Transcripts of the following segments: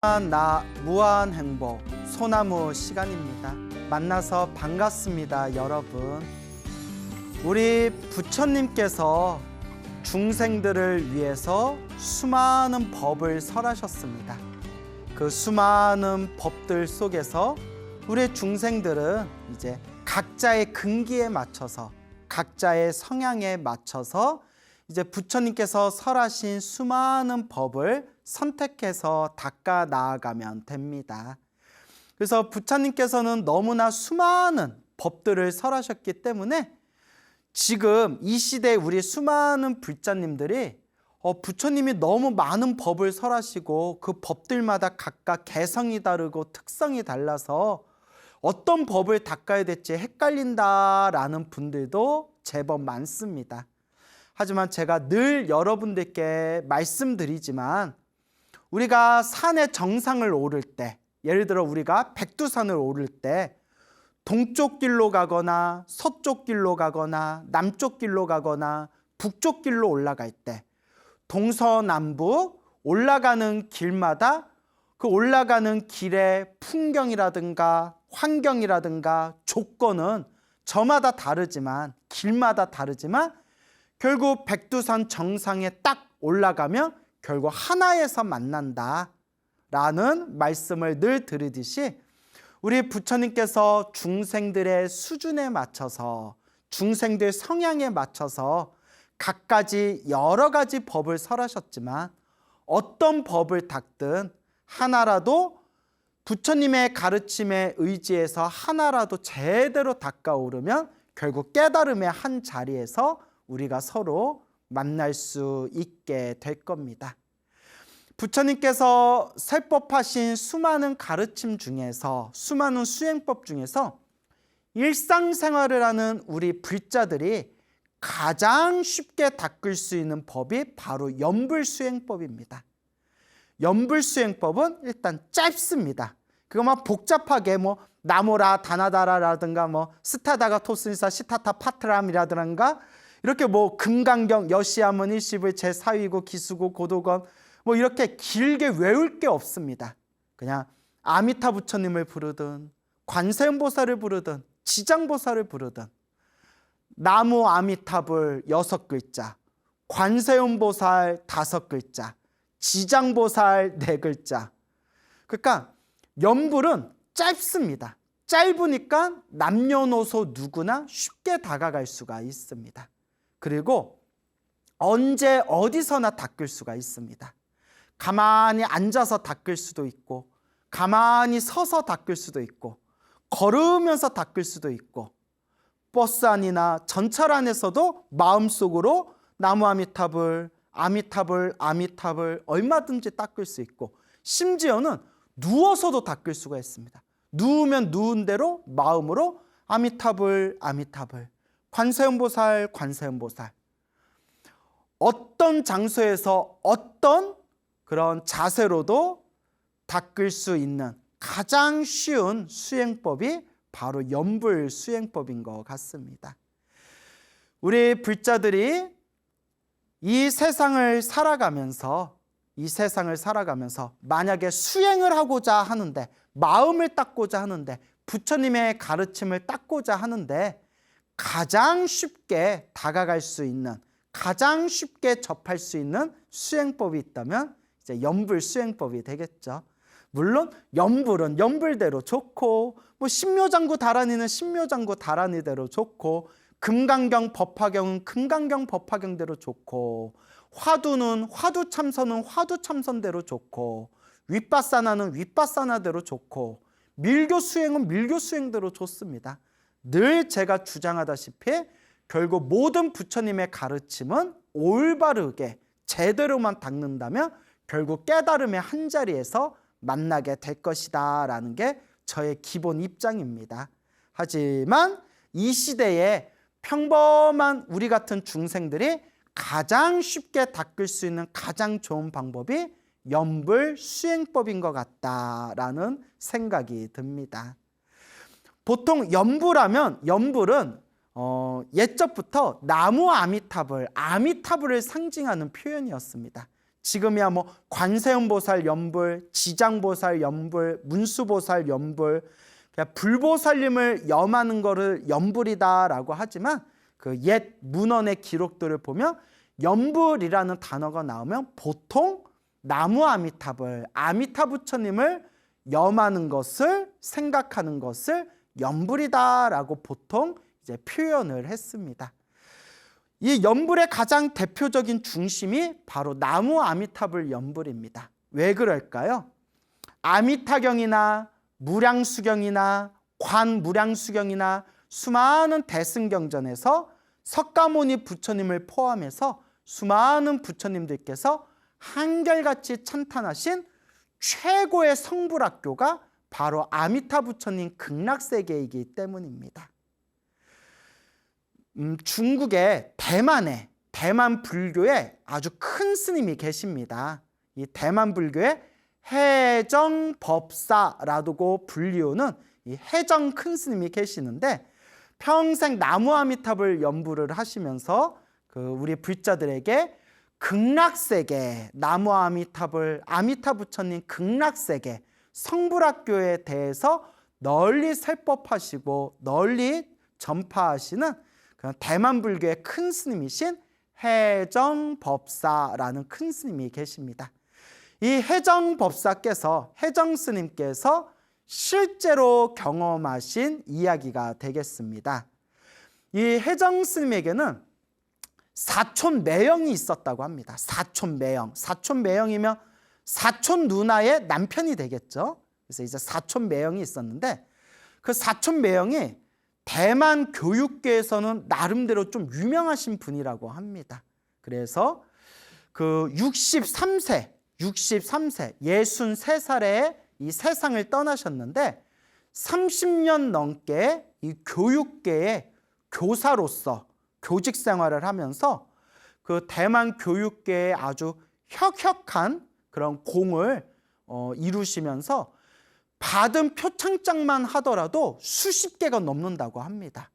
나 무한행복 소나무 시간입니다. 만나서 반갑습니다, 여러분. 우리 부처님께서 중생들을 위해서 수많은 법을 설하셨습니다. 그 수많은 법들 속에서 우리 중생들은 이제 각자의 근기에 맞춰서, 각자의 성향에 맞춰서 이제 부처님께서 설하신 수많은 법을 선택해서 닦아 나아가면 됩니다. 그래서 부처님께서는 너무나 수많은 법들을 설하셨기 때문에 지금 이 시대에 우리 수많은 불자님들이 부처님이 너무 많은 법을 설하시고 그 법들마다 각각 개성이 다르고 특성이 달라서 어떤 법을 닦아야 될지 헷갈린다라는 분들도 제법 많습니다. 하지만 제가 늘 여러분들께 말씀드리지만 우리가 산의 정상을 오를 때, 예를 들어 우리가 백두산을 오를 때 동쪽 길로 가거나 서쪽 길로 가거나 남쪽 길로 가거나 북쪽 길로 올라갈 때 동서남북 올라가는 길마다 그 올라가는 길의 풍경이라든가 환경이라든가 조건은 저마다 다르지만, 길마다 다르지만 결국 백두산 정상에 딱 올라가면 결국 하나에서 만난다 라는 말씀을 늘 드리듯이 우리 부처님께서 중생들의 수준에 맞춰서, 중생들 성향에 맞춰서 각가지 여러 가지 법을 설하셨지만 어떤 법을 닦든 하나라도 부처님의 가르침에 의지해서 하나라도 제대로 닦아오르면 결국 깨달음의 한 자리에서 우리가 서로 만날 수 있게 될 겁니다. 부처님께서 설법하신 수많은 가르침 중에서, 수많은 수행법 중에서 일상생활을 하는 우리 불자들이 가장 쉽게 닦을 수 있는 법이 바로 염불수행법입니다. 염불수행법은 일단 짧습니다. 그거 막 복잡하게 나모라 다나다라라든가 스타다가토스니사 시타타 파트람이라든가 이렇게 금강경 여시아문 일십을 제4위고 기수고 고도건 이렇게 길게 외울 게 없습니다. 그냥 아미타 부처님을 부르든 관세음보살을 부르든 지장보살을 부르든 나무 아미타불 6글자, 관세음보살 5글자, 지장보살 4글자. 그러니까 염불은 짧습니다. 짧으니까 남녀노소 누구나 쉽게 다가갈 수가 있습니다. 그리고 언제 어디서나 닦을 수가 있습니다. 가만히 앉아서 닦을 수도 있고, 가만히 서서 닦을 수도 있고, 걸으면서 닦을 수도 있고, 버스 안이나 전철 안에서도 마음속으로 나무 아미타불, 아미타불, 아미타불 얼마든지 닦을 수 있고, 심지어는 누워서도 닦을 수가 있습니다. 누우면 누운 대로 마음으로 아미타불, 아미타불, 관세음보살, 관세음보살. 어떤 장소에서 어떤 그런 자세로도 닦을 수 있는 가장 쉬운 수행법이 바로 염불수행법인 것 같습니다. 우리 불자들이 이 세상을 살아가면서 만약에 수행을 하고자 하는데, 마음을 닦고자 하는데, 부처님의 가르침을 닦고자 하는데 가장 쉽게 다가갈 수 있는, 가장 쉽게 접할 수 있는 수행법이 있다면 이제 염불수행법이 되겠죠. 물론 염불은 염불대로 좋고, 신묘장구 다란이는 신묘장구 다란이대로 좋고, 금강경 법화경은 금강경 법화경대로 좋고, 화두는 화두참선은 화두참선대로 좋고, 윗바사나는 윗바사나대로 좋고, 밀교수행은 밀교수행대로 좋습니다. 늘 제가 주장하다시피 결국 모든 부처님의 가르침은 올바르게 제대로만 닦는다면 결국 깨달음의 한자리에서 만나게 될 것이다 라는 게 저의 기본 입장입니다. 하지만 이 시대에 평범한 우리 같은 중생들이 가장 쉽게 닦을 수 있는 가장 좋은 방법이 염불수행법인 것 같다라는 생각이 듭니다. 보통 염불은 옛적부터 나무 아미타불, 아미타불을 상징하는 표현이었습니다. 지금이야 뭐 관세음보살 연불, 지장보살 연불, 문수보살 연불, 불보살님을 염하는 거를 연불이다라고 하지만 그 옛 문헌의 기록들을 보면 연불이라는 단어가 나오면 보통 나무 아미타불, 아미타 부처님을 염하는 것을 생각하는 것을 연불이다라고 보통 이제 표현을 했습니다. 이 연불의 가장 대표적인 중심이 바로 나무 아미타불 연불입니다. 왜 그럴까요? 아미타경이나 무량수경이나 관무량수경이나 수많은 대승경전에서 석가모니 부처님을 포함해서 수많은 부처님들께서 한결같이 찬탄하신 최고의 성불학교가 바로 아미타 부처님 극락세계이기 때문입니다. 중국의 대만 불교에 아주 큰 스님이 계십니다. 이 대만 불교의 해정법사라고 불리우는 이 해정 큰 스님이 계시는데 평생 나무 아미타불 연불을 하시면서 우리 불자들에게 극락세계, 나무 아미타불, 아미타 부처님 극락세계, 성불학교에 대해서 널리 설법하시고 널리 전파하시는 그런 대만 불교의 큰 스님이신 해정법사라는 큰 스님이 계십니다. 이 해정법사께서, 해정스님께서 실제로 경험하신 이야기가 되겠습니다. 이 해정스님에게는 사촌매형이 있었다고 합니다. 사촌매형. 사촌매형이면 사촌 누나의 남편이 되겠죠. 그래서 이제 사촌매형이 있었는데 그 사촌매형이 대만 교육계에서는 나름대로 좀 유명하신 분이라고 합니다. 그래서 그 63세, 63살에 이 세상을 떠나셨는데 30년 넘게 이 교육계의 교사로서 교직 생활을 하면서 그 대만 교육계에 아주 혁혁한 그런 공을 이루시면서 받은 표창장만 하더라도 수십 개가 넘는다고 합니다.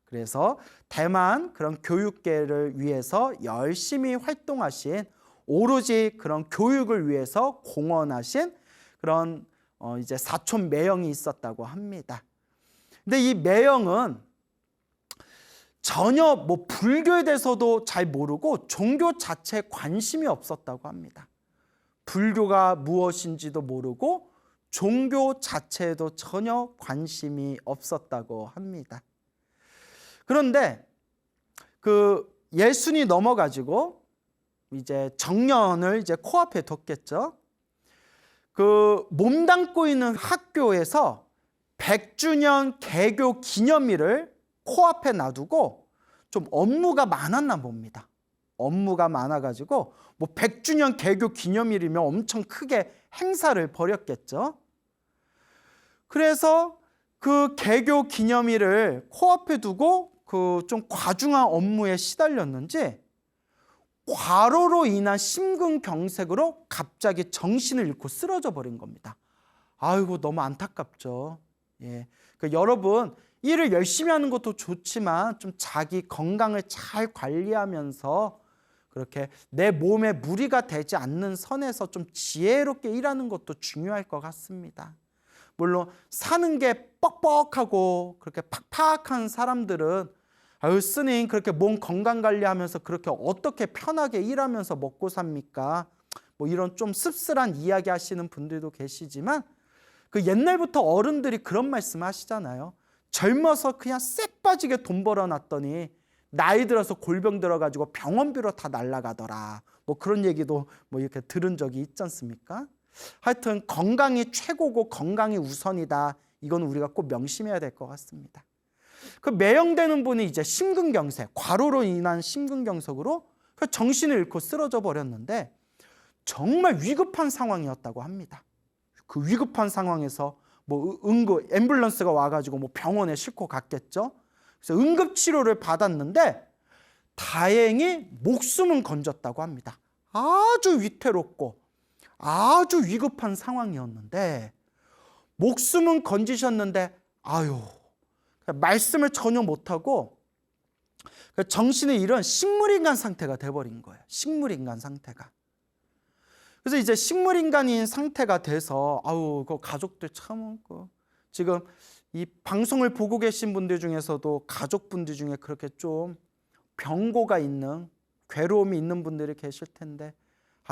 그래서 대만 그런 교육계를 위해서 열심히 활동하신, 오로지 그런 교육을 위해서 공헌하신 그런 이제 사촌 매형이 있었다고 합니다. 근데 이 매형은 전혀 뭐 불교에 대해서도 잘 모르고 종교 자체에 관심이 없었다고 합니다. 불교가 무엇인지도 모르고 종교 자체에도 전혀 관심이 없었다고 합니다. 그런데 그 예순이 넘어가지고 이제 정년을 이제 코앞에 뒀겠죠. 그 몸담고 있는 학교에서 100주년 개교 기념일을 코앞에 놔두고 좀 업무가 많았나 봅니다. 업무가 많아가지고 뭐 100주년 개교 기념일이면 엄청 크게 행사를 벌였겠죠. 그래서 그 개교 기념일을 코앞에 두고 그 좀 과중한 업무에 시달렸는지 과로로 인한 심근경색으로 갑자기 정신을 잃고 쓰러져 버린 겁니다. 아이고, 너무 안타깝죠. 예. 여러분, 일을 열심히 하는 것도 좋지만 좀 자기 건강을 잘 관리하면서 그렇게 내 몸에 무리가 되지 않는 선에서 좀 지혜롭게 일하는 것도 중요할 것 같습니다. 물론 사는 게 뻑뻑하고 그렇게 팍팍한 사람들은 아유, 스님 그렇게 몸 건강 관리하면서 그렇게 어떻게 편하게 일하면서 먹고 삽니까? 뭐 이런 좀 씁쓸한 이야기 하시는 분들도 계시지만 그 옛날부터 어른들이 그런 말씀 하시잖아요. 젊어서 그냥 쎄 빠지게 돈 벌어놨더니 나이 들어서 골병 들어가지고 병원비로 다 날아가더라. 뭐 그런 얘기도 뭐 이렇게 들은 적이 있지 않습니까? 하여튼 건강이 최고고 건강이 우선이다. 이건 우리가 꼭 명심해야 될 것 같습니다. 그 매형되는 분이 이제 심근경색, 과로로 인한 심근경색으로 정신을 잃고 쓰러져 버렸는데 정말 위급한 상황이었다고 합니다. 그 위급한 상황에서 뭐 앰뷸런스가 와가지고 뭐 병원에 싣고 갔겠죠. 그래서 응급치료를 받았는데 다행히 목숨은 건졌다고 합니다. 아주 위태롭고 아주 위급한 상황이었는데 목숨은 건지셨는데 아유, 말씀을 전혀 못하고 정신을 잃은 식물인간 상태가 돼버린 거예요. 식물인간 상태가. 그래서 이제 식물인간인 상태가 돼서 그 가족들 참 지금 이 방송을 보고 계신 분들 중에서도 가족분들 중에 그렇게 좀 병고가 있는, 괴로움이 있는 분들이 계실 텐데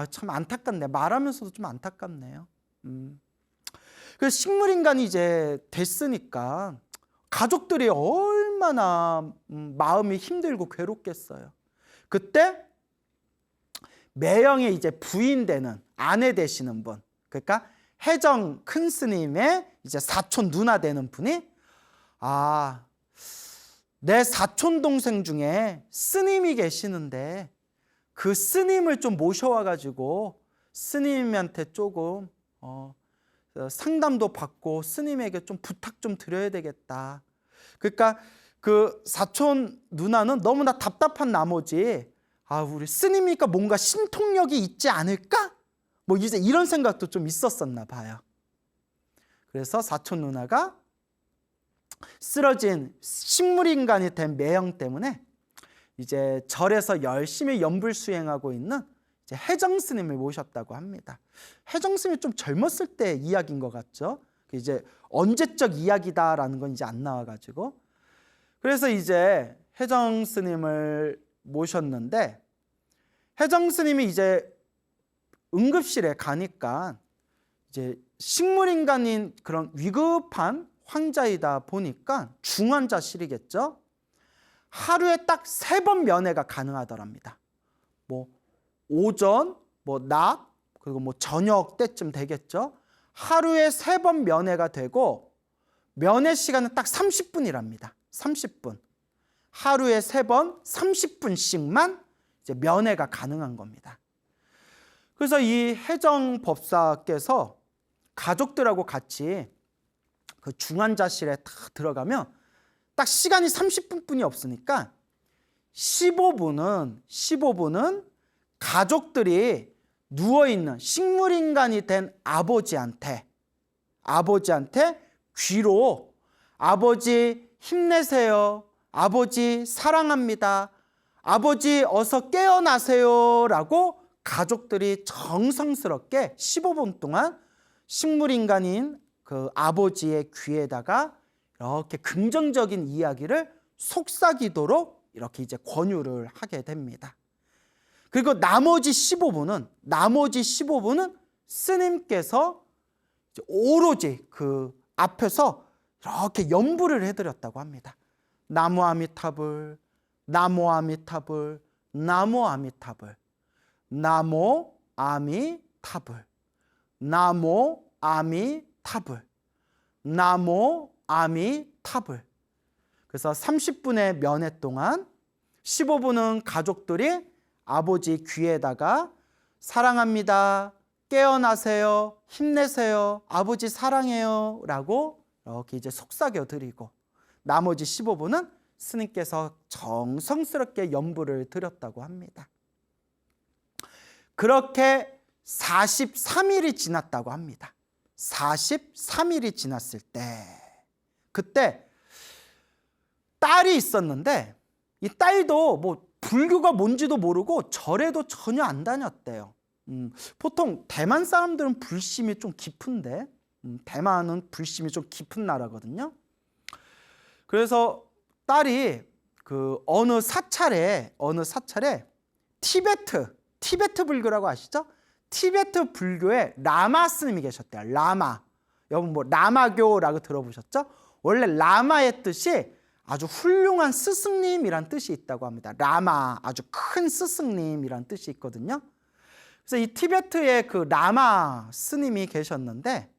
참 안타깝네. 말하면서도 좀 안타깝네요. 그래서 식물인간이 이제 됐으니까 가족들이 얼마나 마음이 힘들고 괴롭겠어요. 그때 매형의 이제 부인 되는, 아내 되시는 분, 그러니까 해정 큰 스님의 이제 사촌 누나 되는 분이 내 사촌 동생 중에 스님이 계시는데 그 스님을 좀 모셔와 가지고 스님한테 조금 상담도 받고 스님에게 좀 부탁 좀 드려야 되겠다. 그러니까 그 사촌 누나는 너무나 답답한 나머지 우리 스님이니까 뭔가 신통력이 있지 않을까? 뭐 이제 이런 생각도 좀 있었었나 봐요. 그래서 사촌 누나가 쓰러진 식물인간이 된 매형 때문에 이제 절에서 열심히 연불 수행하고 있는 이제 해정 스님을 모셨다고 합니다. 해정 스님이 좀 젊었을 때 이야기인 것 같죠? 이제 언제적 이야기다라는 건 이제 안 나와가지고, 그래서 이제 해정 스님을 모셨는데 해정 스님이 이제 응급실에 가니까 이제 식물인간인 그런 위급한 환자이다 보니까 중환자실이겠죠. 하루에 딱 3번 면회가 가능하더랍니다. 뭐 오전, 낮, 그리고 저녁 때쯤 되겠죠. 하루에 3번 면회가 되고 면회 시간은 딱 30분이랍니다. 30분. 하루에 3번 30분씩만 이제 면회가 가능한 겁니다. 그래서 이 해정 법사께서 가족들하고 같이 그 중환자실에 딱 들어가면 딱 시간이 30분뿐이 없으니까 15분은 가족들이 누워있는 식물인간이 된 아버지한테 귀로 아버지 힘내세요, 아버지 사랑합니다, 아버지 어서 깨어나세요 라고 가족들이 정성스럽게 15분 동안 식물인간인 그 아버지의 귀에다가 이렇게 긍정적인 이야기를 속삭이도록 이렇게 이제 권유를 하게 됩니다. 그리고 나머지 15분은 스님께서 오로지 그 앞에서 이렇게 연불을 해드렸다고 합니다. 나무 아미타불, 나무 아미타불, 나무 아미타불, 나무 아미타불, 나무 아미타불, 나무 아미타불. 그래서 30분의 면회 동안 15분은 가족들이 아버지 귀에다가 사랑합니다, 깨어나세요, 힘내세요, 아버지 사랑해요 라고 이렇게 이제 속삭여 드리고, 나머지 15분은 스님께서 정성스럽게 연불을 드렸다고 합니다. 그렇게 43일이 지났다고 합니다. 43일이 지났을 때 그때 딸이 있었는데 이 딸도 불교가 뭔지도 모르고 절에도 전혀 안 다녔대요. 보통 대만 사람들은 불심이 좀 깊은데 대만은 불심이 좀 깊은 나라거든요. 그래서 딸이 그 어느 사찰에 티베트 불교라고 아시죠? 티베트 불교에 라마 스님이 계셨대요. 라마. 여러분 라마교라고 들어보셨죠? 원래 라마의 뜻이 아주 훌륭한 스승님이란 뜻이 있다고 합니다. 라마, 아주 큰 스승님이란 뜻이 있거든요. 그래서 이 티베트에 그 라마 스님이 계셨는데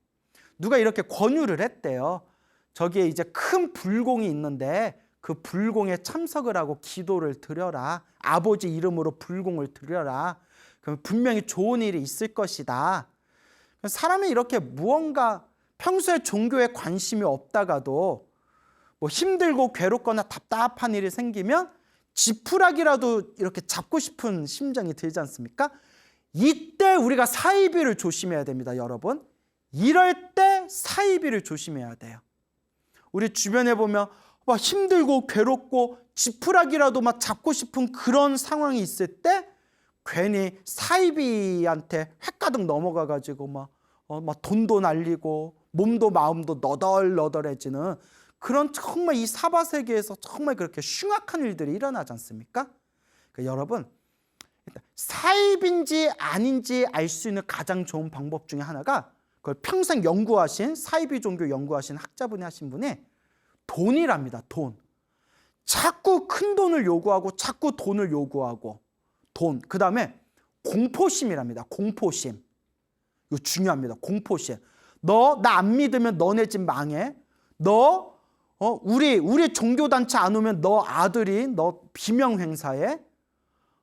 누가 이렇게 권유를 했대요. 저기에 이제 큰 불공이 있는데 그 불공에 참석을 하고 기도를 드려라. 아버지 이름으로 불공을 드려라. 그럼 분명히 좋은 일이 있을 것이다. 사람이 이렇게 무언가 평소에 종교에 관심이 없다가도 힘들고 괴롭거나 답답한 일이 생기면 지푸라기라도 이렇게 잡고 싶은 심정이 들지 않습니까? 이때 우리가 사이비를 조심해야 됩니다, 여러분. 이럴 때 사이비를 조심해야 돼요. 우리 주변에 보면 힘들고 괴롭고 지푸라기라도 잡고 싶은 그런 상황이 있을 때 괜히 사이비한테 횟가득 넘어가가지고 막 돈도 날리고 몸도 마음도 너덜너덜해지는 그런 정말 이 사바 세계에서 정말 그렇게 흉악한 일들이 일어나지 않습니까? 그러니까 여러분, 사입인지 아닌지 알 수 있는 가장 좋은 방법 중에 하나가 그걸 평생 연구하신 사이비 종교 연구하신 학자분이 하신 분이 돈이랍니다. 돈. 자꾸 큰 돈을 요구하고 자꾸 돈을 요구하고 돈. 그 다음에 공포심이랍니다. 공포심. 이거 중요합니다. 공포심. 너 나 안 믿으면 너네 집 망해. 너 우리 종교단체 안 오면 너 아들이 너 비명 행사해.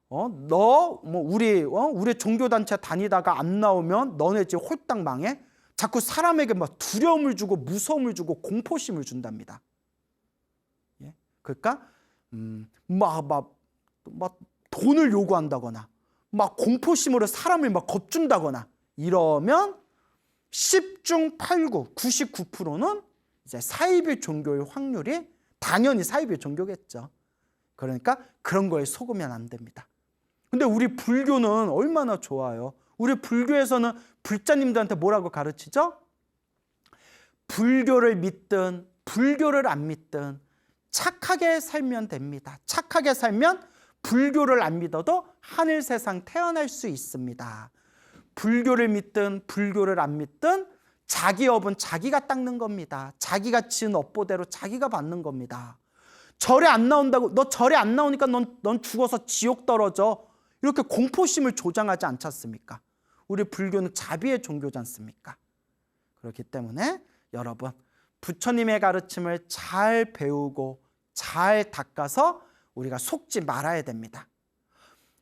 우리 종교단체 다니다가 안 나오면 너네 집 홀딱 망해. 자꾸 사람에게 막 두려움을 주고 무서움을 주고 공포심을 준답니다. 예? 그러니까 막 돈을 요구한다거나 막 공포심으로 사람을 막 겁준다거나 이러면 10중 8구 99%는 이제 사이비 종교의 확률이 당연히 사이비 종교겠죠. 그러니까 그런 거에 속으면 안 됩니다. 근데 우리 불교는 얼마나 좋아요. 우리 불교에서는 불자님들한테 뭐라고 가르치죠? 불교를 믿든 불교를 안 믿든 착하게 살면 됩니다. 착하게 살면 불교를 안 믿어도 하늘 세상 태어날 수 있습니다. 불교를 믿든 불교를 안 믿든 자기 업은 자기가 닦는 겁니다. 자기가 지은 업보대로 자기가 받는 겁니다. 절에 안 나온다고 너 절에 안 나오니까 넌 죽어서 지옥 떨어져. 이렇게 공포심을 조장하지 않지 않습니까? 우리 불교는 자비의 종교지 않습니까? 그렇기 때문에 여러분 부처님의 가르침을 잘 배우고 잘 닦아서 우리가 속지 말아야 됩니다.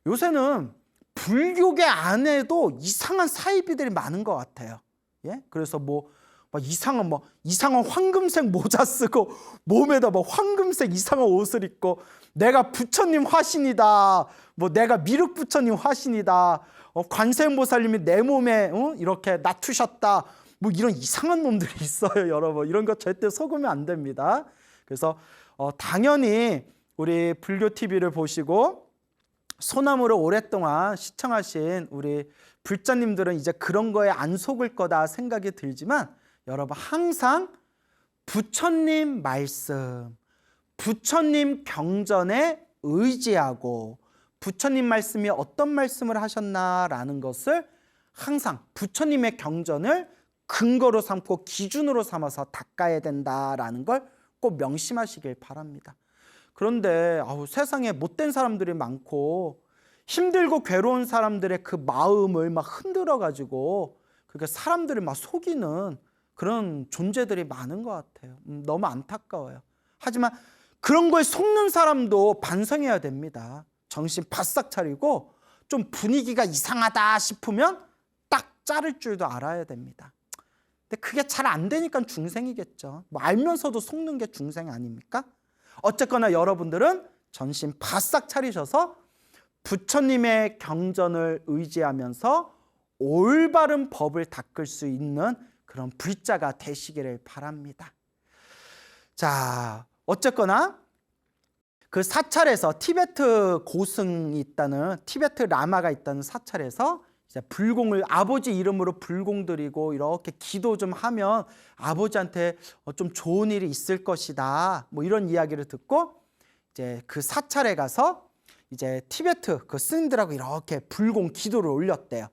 요새는 불교계 안에도 이상한 사이비들이 많은 것 같아요. 예? 그래서 막 이상한 황금색 모자 쓰고 몸에다 막 황금색 이상한 옷을 입고 내가 부처님 화신이다. 내가 미륵 부처님 화신이다. 관세음보살님이 내 몸에 이렇게 놔두셨다. 이런 이상한 놈들이 있어요, 여러분. 이런 거 절대 속으면 안 됩니다. 그래서 당연히 우리 불교 TV를 보시고 소나무를 오랫동안 시청하신 우리 불자님들은 이제 그런 거에 안 속을 거다 생각이 들지만 여러분 항상 부처님 말씀, 부처님 경전에 의지하고 부처님 말씀이 어떤 말씀을 하셨나라는 것을 항상 부처님의 경전을 근거로 삼고 기준으로 삼아서 닦아야 된다라는 걸 꼭 명심하시길 바랍니다. 그런데 세상에 못된 사람들이 많고 힘들고 괴로운 사람들의 그 마음을 막 흔들어가지고 그러니까 사람들을 막 속이는 그런 존재들이 많은 것 같아요. 너무 안타까워요. 하지만 그런 거에 속는 사람도 반성해야 됩니다. 정신 바싹 차리고 좀 분위기가 이상하다 싶으면 딱 자를 줄도 알아야 됩니다. 근데 그게 잘 안 되니까 중생이겠죠. 알면서도 속는 게 중생 아닙니까? 어쨌거나 여러분들은 정신 바싹 차리셔서 부처님의 경전을 의지하면서 올바른 법을 닦을 수 있는 그런 불자가 되시기를 바랍니다. 자, 어쨌거나 그 사찰에서 티베트 고승이 있다는 티베트 라마가 있다는 사찰에서 이제 불공을 아버지 이름으로 불공 드리고 이렇게 기도 좀 하면 아버지한테 좀 좋은 일이 있을 것이다. 이런 이야기를 듣고 이제 그 사찰에 가서 이제 티베트 그 스님들하고 이렇게 불공 기도를 올렸대요.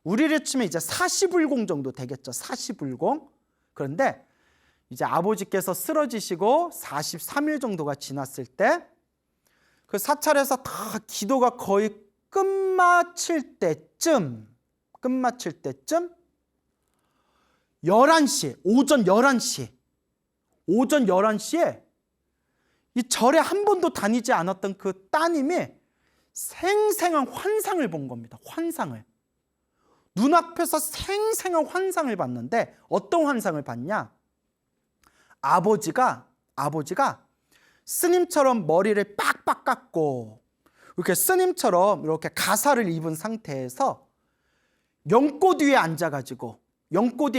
우리를 치면 이제 40불공 정도 되겠죠. 40불공. 그런데 이제 아버지께서 쓰러지시고 43일 정도가 지났을 때 그 사찰에서 다 기도가 거의 끝마칠 때쯤 11시, 오전 11시에 이 절에 한 번도 다니지 않았던 그 따님이 생생한 환상을 본 겁니다. 환상을. 눈앞에서 생생한 환상을 봤는데 어떤 환상을 봤냐? 아버지가 스님처럼 머리를 빡빡 깎고 이렇게 스님처럼 이렇게 가사를 입은 상태에서 연꽃 위에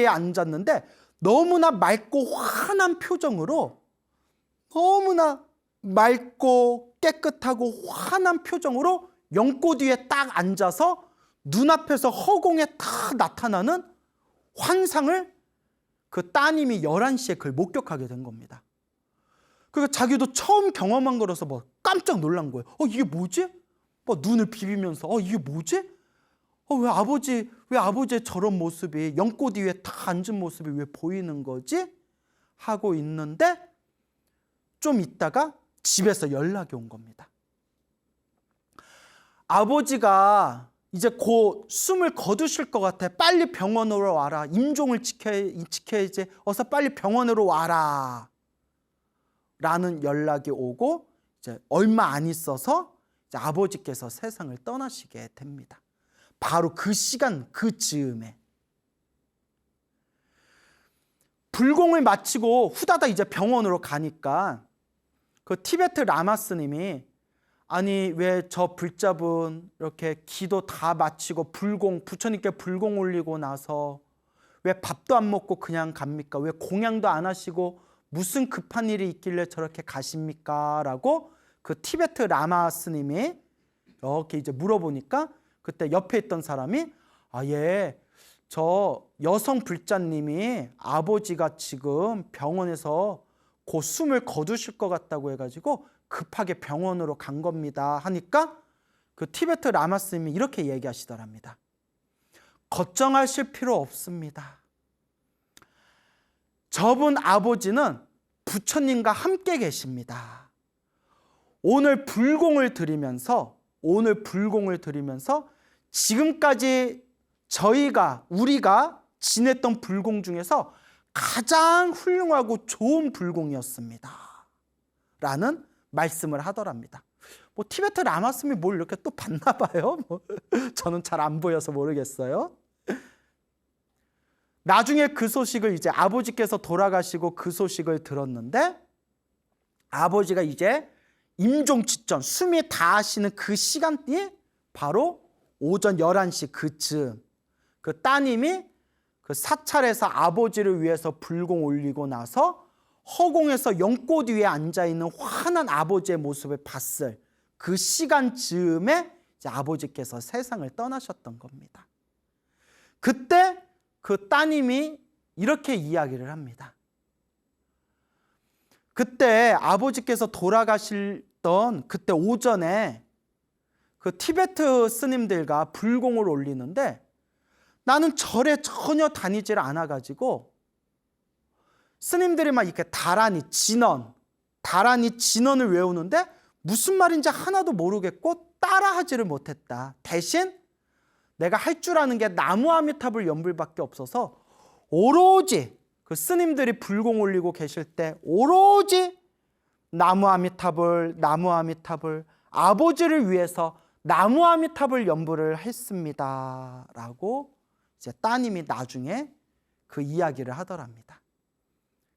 앉았는데 너무나 맑고 환한 표정으로 너무나 맑고 깨끗하고 환한 표정으로 연꽃 위에 딱 앉아서 눈앞에서 허공에 딱 나타나는 환상을 그 따님이 11시에 그걸 목격하게 된 겁니다. 그러니까 자기도 처음 경험한 거라서 막 깜짝 놀란 거예요. 이게 뭐지? 막 눈을 비비면서 이게 뭐지? 왜 아버지의 저런 모습이 연꽃 위에 딱 앉은 모습이 왜 보이는 거지? 하고 있는데 좀 있다가 집에서 연락이 온 겁니다. 아버지가 이제 곧 숨을 거두실 것 같아. 빨리 병원으로 와라. 임종을 지켜야지. 어서 빨리 병원으로 와라. 라는 연락이 오고 이제 얼마 안 있어서 이제 아버지께서 세상을 떠나시게 됩니다. 바로 그 시간, 그 즈음에. 불공을 마치고 후다닥 이제 병원으로 가니까 그 티베트 라마 스님이 아니 왜 저 불자분 이렇게 기도 다 마치고 부처님께 불공 올리고 나서 왜 밥도 안 먹고 그냥 갑니까? 왜 공양도 안 하시고 무슨 급한 일이 있길래 저렇게 가십니까? 라고 그 티베트 라마 스님이 이렇게 이제 물어보니까 그때 옆에 있던 사람이 저 여성 불자님이 아버지가 지금 병원에서 곧 숨을 거두실 것 같다고 해가지고 급하게 병원으로 간 겁니다 하니까 그 티베트 라마 스님이 이렇게 얘기하시더랍니다. 걱정하실 필요 없습니다. 저분 아버지는 부처님과 함께 계십니다. 오늘 불공을 드리면서 지금까지 우리가 지냈던 불공 중에서 가장 훌륭하고 좋은 불공이었습니다. 라는 말씀을 하더랍니다. 티베트 라마 스님이 뭘 이렇게 또 봤나 봐요. 저는 잘 안 보여서 모르겠어요. 나중에 그 소식을 이제 아버지께서 돌아가시고 그 소식을 들었는데 아버지가 이제 임종 직전 숨이 다하시는 그 시간이 바로 오전 11시 그쯤 그 따님이 그 사찰에서 아버지를 위해서 불공 올리고 나서 허공에서 연꽃 위에 앉아있는 환한 아버지의 모습을 봤을 그 시간 즈음에 이제 아버지께서 세상을 떠나셨던 겁니다. 그때 그 따님이 이렇게 이야기를 합니다. 그때 아버지께서 돌아가시던 그때 오전에 그 티베트 스님들과 불공을 올리는데 나는 절에 전혀 다니질 않아가지고 스님들이 막 이렇게 다란히 진언을 외우는데 무슨 말인지 하나도 모르겠고 따라하지를 못했다. 대신 내가 할 줄 아는 게 나무 아미타불 연불밖에 없어서 오로지 그 스님들이 불공 올리고 계실 때 오로지 나무 아미타불 아버지를 위해서 나무 아미타불 연불을 했습니다. 라고 이제 따님이 나중에 그 이야기를 하더랍니다.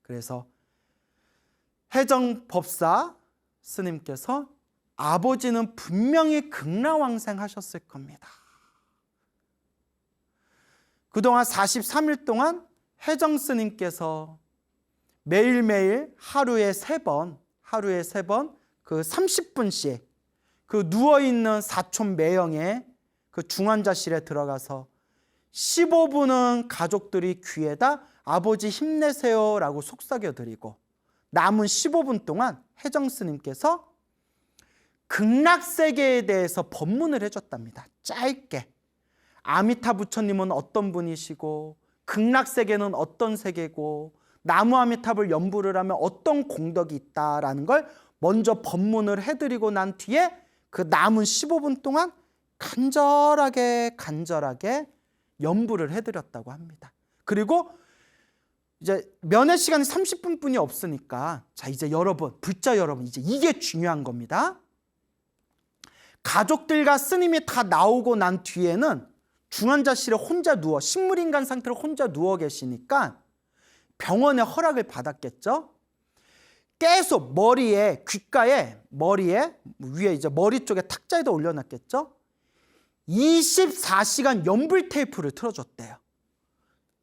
그래서 해정법사 스님께서 아버지는 분명히 극락왕생하셨을 겁니다. 그동안 43일 동안 해정 스님께서 매일매일 하루에 3번 그 30분씩 그 누워있는 사촌 매형의 그 중환자실에 들어가서 15분은 가족들이 귀에다 아버지 힘내세요 라고 속삭여드리고 남은 15분 동안 해정 스님께서 극락세계에 대해서 법문을 해줬답니다. 짧게. 아미타 부처님은 어떤 분이시고 극락세계는 어떤 세계고 나무 아미타불 연불을 하면 어떤 공덕이 있다라는 걸 먼저 법문을 해드리고 난 뒤에 그 남은 15분 동안 간절하게 연불을 해드렸다고 합니다. 그리고 이제 면회 시간이 30분뿐이 없으니까 자 이제 여러분 불자 여러분 이제 이게 중요한 겁니다. 가족들과 스님이 다 나오고 난 뒤에는 중환자실에 혼자 누워 식물인간 상태로 혼자 누워 계시니까 병원의 허락을 받았겠죠. 계속 귓가에 머리에 위에 이제 머리 쪽에 탁자에다 올려놨겠죠. 24시간 연불 테이프를 틀어줬대요.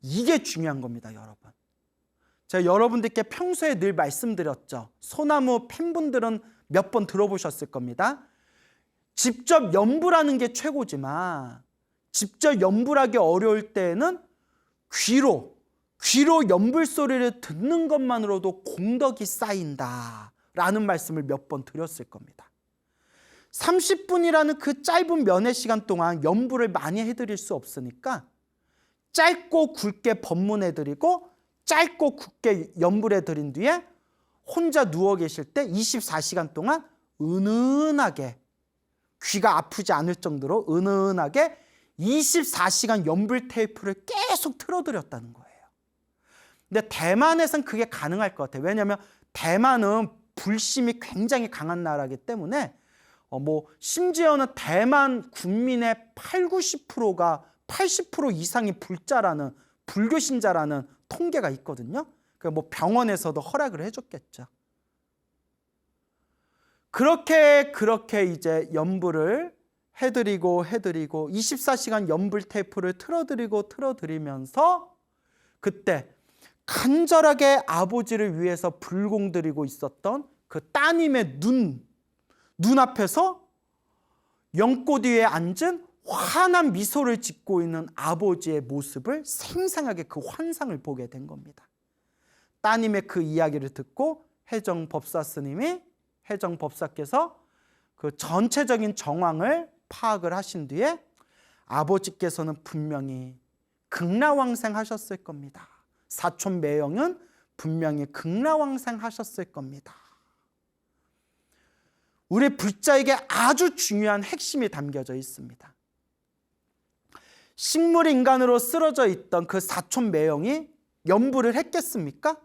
이게 중요한 겁니다, 여러분. 제가 여러분들께 평소에 늘 말씀드렸죠. 소나무 팬분들은 몇 번 들어보셨을 겁니다. 직접 연불하는 게 최고지만 직접 연불하기 어려울 때에는 귀로 연불 소리를 듣는 것만으로도 공덕이 쌓인다라는 말씀을 몇 번 드렸을 겁니다. 30분이라는 그 짧은 면회 시간 동안 연불을 많이 해드릴 수 없으니까 짧고 굵게 법문해드리고 짧고 굵게 연불해드린 뒤에 혼자 누워 계실 때 24시간 동안 은은하게, 귀가 아프지 않을 정도로 은은하게 24시간 연불 테이프를 계속 틀어드렸다는 거예요. 근데 대만에선 그게 가능할 것 같아요. 왜냐하면 대만은 불심이 굉장히 강한 나라이기 때문에 심지어는 대만 국민의 80~90%가 80% 이상이 불교 신자라는 통계가 있거든요. 그러니까 병원에서도 허락을 해줬겠죠. 그렇게 이제 연불을 해드리고 24시간 연불 테이프를 틀어드리면서 그때 간절하게 아버지를 위해서 불공드리고 있었던 그 따님의 눈앞에서 연꽃 위에 앉은 환한 미소를 짓고 있는 아버지의 모습을 생생하게 그 환상을 보게 된 겁니다. 따님의 그 이야기를 듣고 혜정 법사께서 그 전체적인 정황을 파악을 하신 뒤에 아버지께서는 분명히 극락왕생하셨을 겁니다. 사촌 매형은 분명히 극락왕생하셨을 겁니다. 우리 불자에게 아주 중요한 핵심이 담겨져 있습니다. 식물인간으로 쓰러져 있던 그 사촌 매형이 연불을 했겠습니까?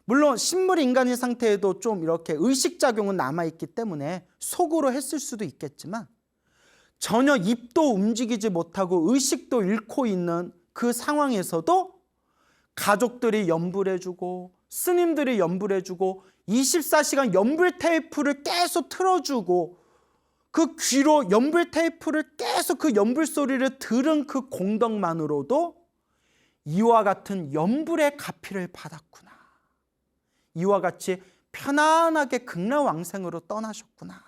물론 식물인간인 상태에도 좀 이렇게 의식작용은 남아있기 때문에 속으로 했을 수도 있겠지만 전혀 입도 움직이지 못하고 의식도 잃고 있는 그 상황에서도 가족들이 연불해주고 스님들이 연불해주고 24시간 연불 테이프를 계속 틀어주고 그 귀로 연불 테이프를 계속 그 연불 소리를 들은 그 공덕만으로도 이와 같은 연불의 가피를 받았구나. 이와 같이 편안하게 극락왕생으로 떠나셨구나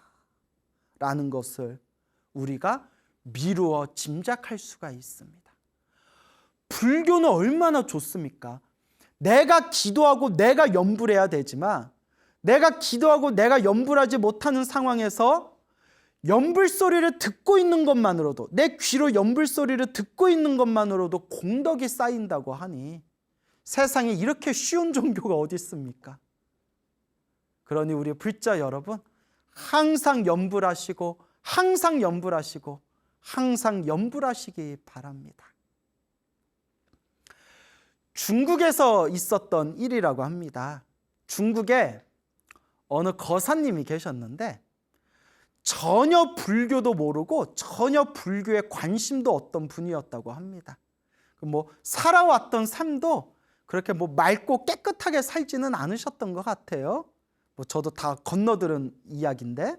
라는 것을 우리가 미루어 짐작할 수가 있습니다. 불교는 얼마나 좋습니까? 내가 기도하고 내가 연불해야 되지만 내가 기도하고 내가 연불하지 못하는 상황에서 연불 소리를 듣고 있는 것만으로도, 내 귀로 연불 소리를 듣고 있는 것만으로도 공덕이 쌓인다고 하니 세상에 이렇게 쉬운 종교가 어디 있습니까? 그러니 우리 불자 여러분, 항상 연불하시고 항상 연불하시고 항상 연불하시기 바랍니다. 중국에서 있었던 일이라고 합니다. 중국에 어느 거사님이 계셨는데 전혀 불교도 모르고 전혀 불교에 관심도 없던 분이었다고 합니다. 살아왔던 삶도 그렇게 맑고 깨끗하게 살지는 않으셨던 것 같아요. 저도 다 건너들은 이야기인데,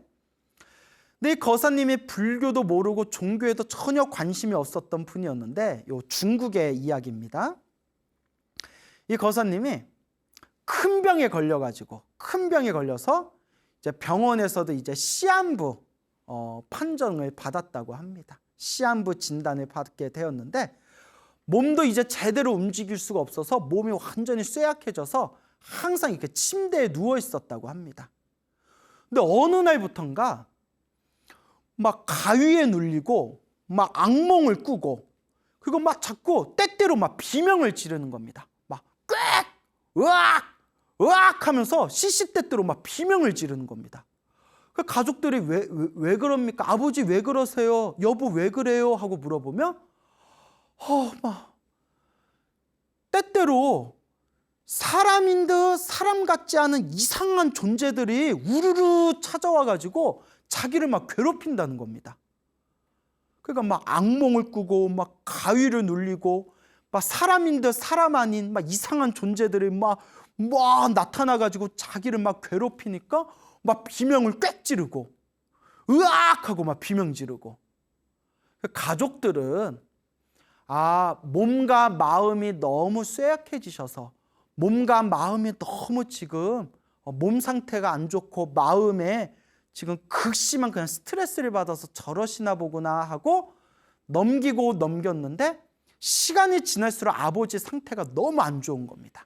근데 이 거사님이 불교도 모르고 종교에도 전혀 관심이 없었던 분이었는데, 요 중국의 이야기입니다. 이 거사님이 큰 병에 걸려서 이제 병원에서도 이제 시한부 판정을 받았다고 합니다. 시한부 진단을 받게 되었는데 몸도 이제 제대로 움직일 수가 없어서 몸이 완전히 쇠약해져서 항상 이렇게 침대에 누워 있었다고 합니다. 근데 어느 날부턴가 막 가위에 눌리고 막 악몽을 꾸고 그리고 막 자꾸 때때로 막 비명을 지르는 겁니다. 막 꽥! 으악! 으악! 하면서 시시때때로 막 비명을 지르는 겁니다. 그 가족들이 왜 그럽니까? 아버지 왜 그러세요? 여보 왜 그래요? 하고 물어보면 막 때때로 사람인 듯 사람 같지 않은 이상한 존재들이 우르르 찾아와가지고 자기를 막 괴롭힌다는 겁니다. 그러니까 막 악몽을 꾸고 막 가위를 눌리고 막 사람인 듯 사람 아닌 막 이상한 존재들이 막 나타나가지고 자기를 막 괴롭히니까 막 비명을 꽥 지르고 으악 하고 막 비명 지르고. 가족들은 몸과 마음이 너무 쇠약해지셔서 몸과 마음이 너무 지금 몸 상태가 안 좋고 마음에 지금 극심한 그냥 스트레스를 받아서 저러시나 보구나 하고 넘기고 넘겼는데 시간이 지날수록 아버지 상태가 너무 안 좋은 겁니다.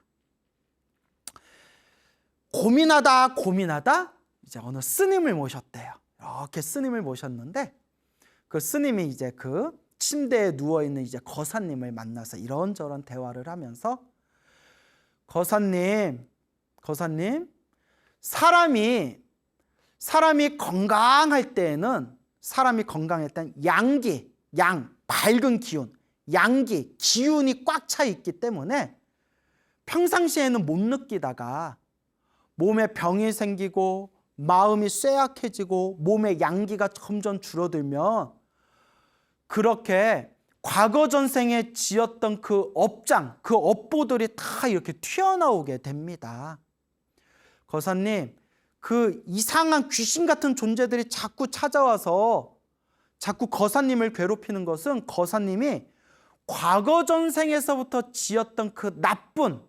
고민하다 이제 어느 스님을 모셨대요. 이렇게 스님을 모셨는데 그 스님이 이제 그 침대에 누워있는 이제 거사님을 만나서 이런저런 대화를 하면서 거사님, 사람이 건강할 때에는 양기, 밝은 기운, 양기, 기운이 꽉 차 있기 때문에 평상시에는 못 느끼다가 몸에 병이 생기고 마음이 쇠약해지고 몸의 양기가 점점 줄어들면 그렇게 과거 전생에 지었던 그 업장, 그 업보들이 다 이렇게 튀어나오게 됩니다. 거사님, 그 이상한 귀신 같은 존재들이 자꾸 찾아와서 자꾸 거사님을 괴롭히는 것은 거사님이 과거 전생에서부터 지었던 그 나쁜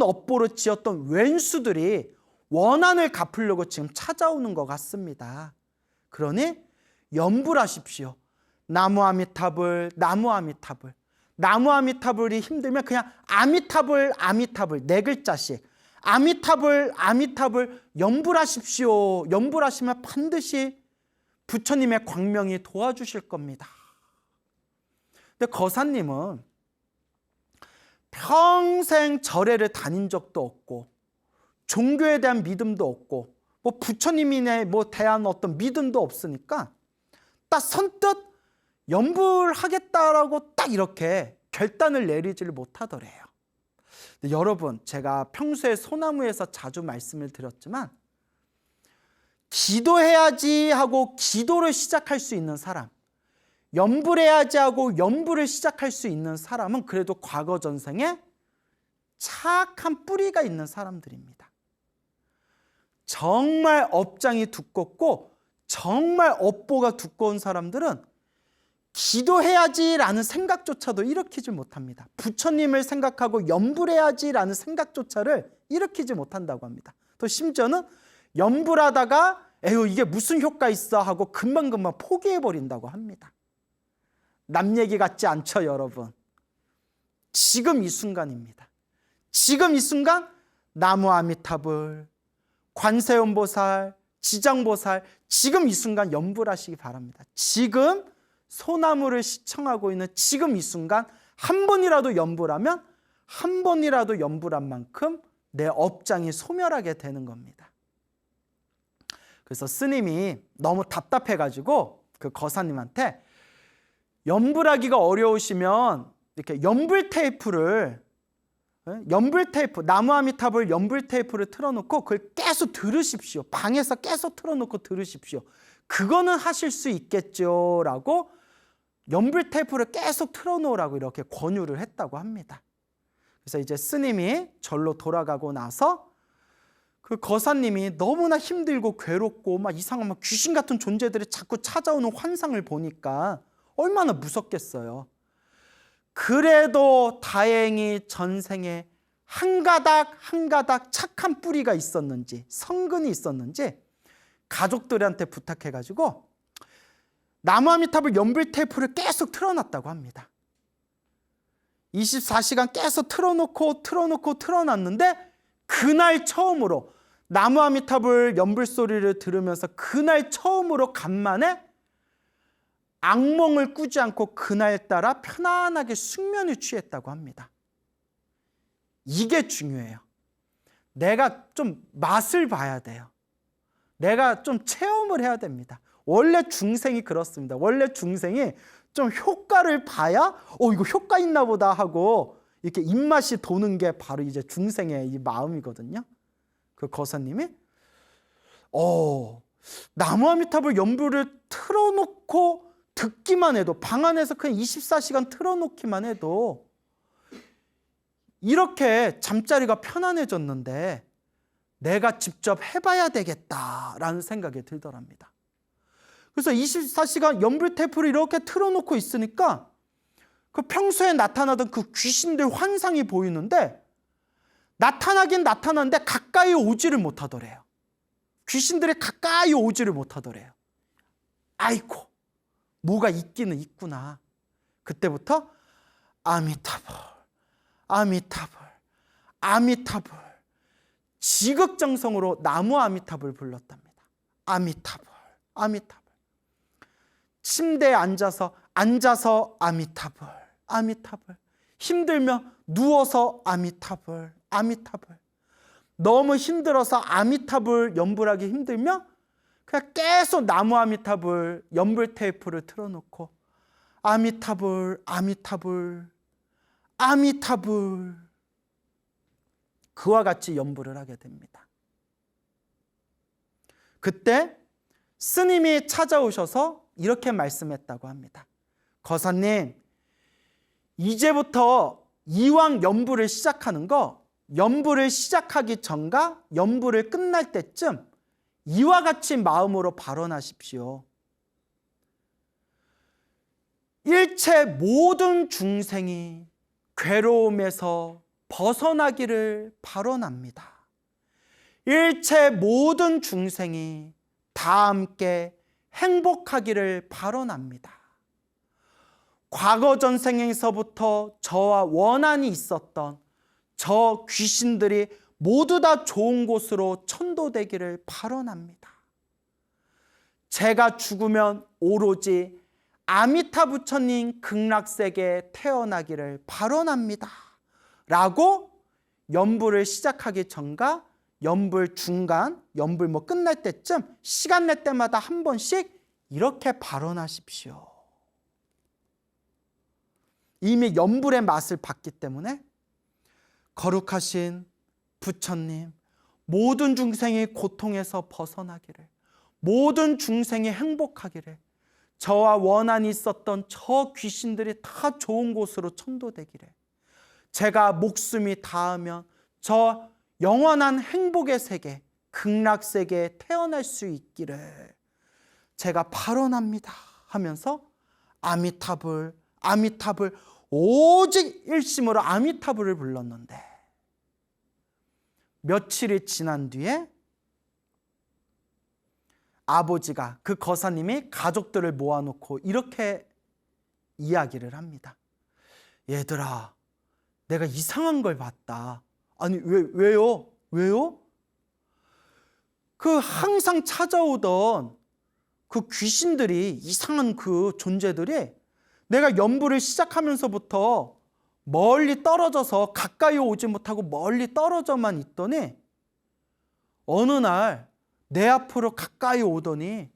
업보로 지었던 왼수들이 원한을 갚으려고 지금 찾아오는 것 같습니다. 그러니 염불하십시오. 나무 아미타불. 나무 아미타불이 힘들면 그냥 아미타불 네 글자씩. 아미타불 염불하십시오. 염불하시면 반드시 부처님의 광명이 도와주실 겁니다. 근데 거사님은 평생 절에를 다닌 적도 없고 종교에 대한 믿음도 없고 뭐 부처님에 대한 어떤 믿음도 없으니까 딱 선뜻 염불하겠다라고 딱 이렇게 결단을 내리지를 못하더래요. 근데 여러분, 제가 평소에 소나무에서 자주 말씀을 드렸지만 기도해야지 하고 기도를 시작할 수 있는 사람, 염불해야지 하고 염불을 시작할 수 있는 사람은 그래도 과거 전생에 착한 뿌리가 있는 사람들입니다. 정말 업장이 두껍고 정말 업보가 두꺼운 사람들은 기도해야지라는 생각조차도 일으키지 못합니다. 부처님을 생각하고 염불해야지라는 생각조차를 일으키지 못한다고 합니다. 또 심지어는 염불하다가 에휴 이게 무슨 효과 있어 하고 금방금방 포기해버린다고 합니다. 남 얘기 같지 않죠, 여러분? 지금 이 순간입니다. 지금 이 순간 나무 아미타불, 관세음보살, 지장보살, 지금 이 순간 염불하시기 바랍니다. 지금 소나무를 시청하고 있는 지금 이 순간 한 번이라도 염불하면 한 번이라도 염불한 만큼 내 업장이 소멸하게 되는 겁니다. 그래서 스님이 너무 답답해가지고 그 거사님한테 염불하기가 어려우시면 이렇게 염불 테이프, 나무 아미타불 염불 테이프를 틀어놓고 그걸 계속 들으십시오. 방에서 계속 틀어놓고 들으십시오. 그거는 하실 수 있겠죠 라고 염불 테이프를 계속 틀어놓으라고 이렇게 권유를 했다고 합니다. 그래서 이제 스님이 절로 돌아가고 나서 그 거사님이 너무나 힘들고 괴롭고 막 이상한 막 귀신 같은 존재들이 자꾸 찾아오는 환상을 보니까 얼마나 무섭겠어요. 그래도 다행히 전생에 한 가닥 착한 뿌리가 있었는지 성근이 있었는지 가족들한테 부탁해가지고 나무 아미타불 염불 테이프를 계속 틀어놨다고 합니다. 24시간 계속 틀어놨는데 그날 처음으로 나무 아미타불 염불 소리를 들으면서 그날 처음으로 간만에 악몽을 꾸지 않고 그날따라 편안하게 숙면에 취했다고 합니다. 이게 중요해요. 내가 좀 맛을 봐야 돼요. 내가 좀 체험을 해야 됩니다. 원래 중생이 그렇습니다. 원래 중생이 좀 효과를 봐야 이거 효과 있나 보다 하고 이렇게 입맛이 도는 게 바로 이제 중생의 이 마음이거든요. 그 거사님이 나무 아미타불 염불을 틀어놓고 듣기만 해도 방 안에서 그냥 24시간 틀어놓기만 해도 이렇게 잠자리가 편안해졌는데 내가 직접 해봐야 되겠다라는 생각이 들더랍니다. 그래서 24시간 염불 테이프를 이렇게 틀어놓고 있으니까 그 평소에 나타나던 그 귀신들 환상이 보이는데 나타나긴 나타나는데 가까이 오지를 못하더래요. 귀신들이 가까이 오지를 못하더래요. 아이고, 뭐가 있기는 있구나. 그때부터 아미타불, 아미타불, 아미타불, 지극정성으로 나무 아미타불 불렀답니다. 아미타불, 아미타불. 침대에 앉아서 아미타불, 아미타불. 힘들면 누워서 아미타불, 아미타불. 너무 힘들어서 아미타불 연불하기 힘들면 그냥 계속 나무 아미타불 연불 테이프를 틀어놓고 아미타불, 아미타불, 아미타불. 그와 같이 연불을 하게 됩니다. 그때 스님이 찾아오셔서 이렇게 말씀했다고 합니다. 거사님, 이제부터 이왕 연불을 시작하는 거, 연불을 시작하기 전과 연불을 끝날 때쯤 이와 같이 마음으로 발언하십시오. 일체 모든 중생이 괴로움에서 벗어나기를 발언합니다. 일체 모든 중생이 다 함께 행복하기를 발언합니다. 과거 전생에서부터 저와 원한이 있었던 저 귀신들이 모두 다 좋은 곳으로 천도되기를 발언합니다. 제가 죽으면 오로지 아미타 부처님 극락세계에 태어나기를 발언합니다. 라고 연불을 시작하기 전과 연불 중간, 연불 끝날 때쯤 시간 낼 때마다 한 번씩 이렇게 발언하십시오. 이미 연불의 맛을 봤기 때문에 거룩하신 부처님, 모든 중생이 고통에서 벗어나기를, 모든 중생이 행복하기를, 저와 원한이 있었던 저 귀신들이 다 좋은 곳으로 천도되기를, 제가 목숨이 닿으면 저 영원한 행복의 세계, 극락세계에 태어날 수 있기를 제가 발언합니다 하면서 아미타불, 아미타불, 오직 일심으로 아미타불을 불렀는데 며칠이 지난 뒤에 아버지가, 그 거사님이 가족들을 모아놓고 이렇게 이야기를 합니다. 얘들아, 내가 이상한 걸 봤다. 아니 왜요? 왜요? 그 항상 찾아오던 그 귀신들이, 이상한 그 존재들이 내가 연불을 시작하면서부터 멀리 떨어져서 가까이 오지 못하고 멀리 떨어져만 있더니 어느 날 내 앞으로 가까이 오더니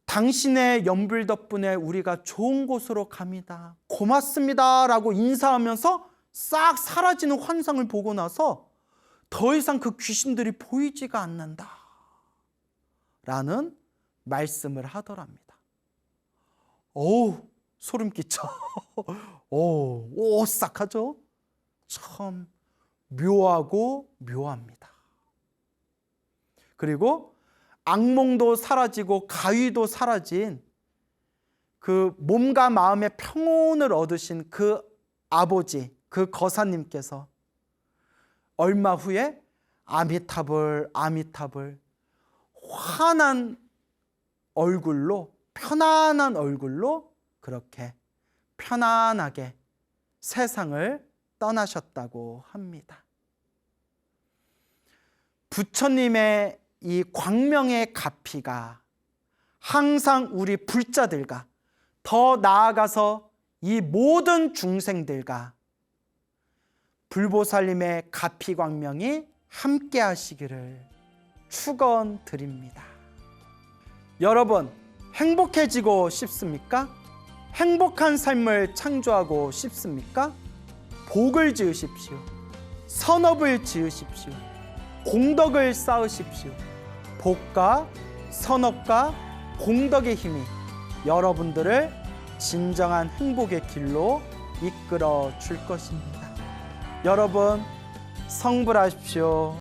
당신의 연불 덕분에 우리가 좋은 곳으로 갑니다. 고맙습니다. 라고 인사하면서 싹 사라지는 환상을 보고 나서 더 이상 그 귀신들이 보이지가 않는다. 라는 말씀을 하더랍니다. 어우, 소름 끼쳐. 오싹하죠? 참 묘하고 묘합니다. 그리고 악몽도 사라지고 가위도 사라진 그 몸과 마음의 평온을 얻으신 그 아버지, 그 거사님께서 얼마 후에 아미타불, 아미타불, 환한 얼굴로, 편안한 얼굴로 그렇게 편안하게 세상을 떠나셨다고 합니다. 부처님의 이 광명의 가피가 항상 우리 불자들과, 더 나아가서 이 모든 중생들과 불보살님의 가피 광명이 함께 하시기를 축원드립니다. 여러분, 행복해지고 싶습니까? 행복한 삶을 창조하고 싶습니까? 복을 지으십시오. 선업을 지으십시오. 공덕을 쌓으십시오. 복과 선업과 공덕의 힘이 여러분들을 진정한 행복의 길로 이끌어 줄 것입니다. 여러분, 성불하십시오.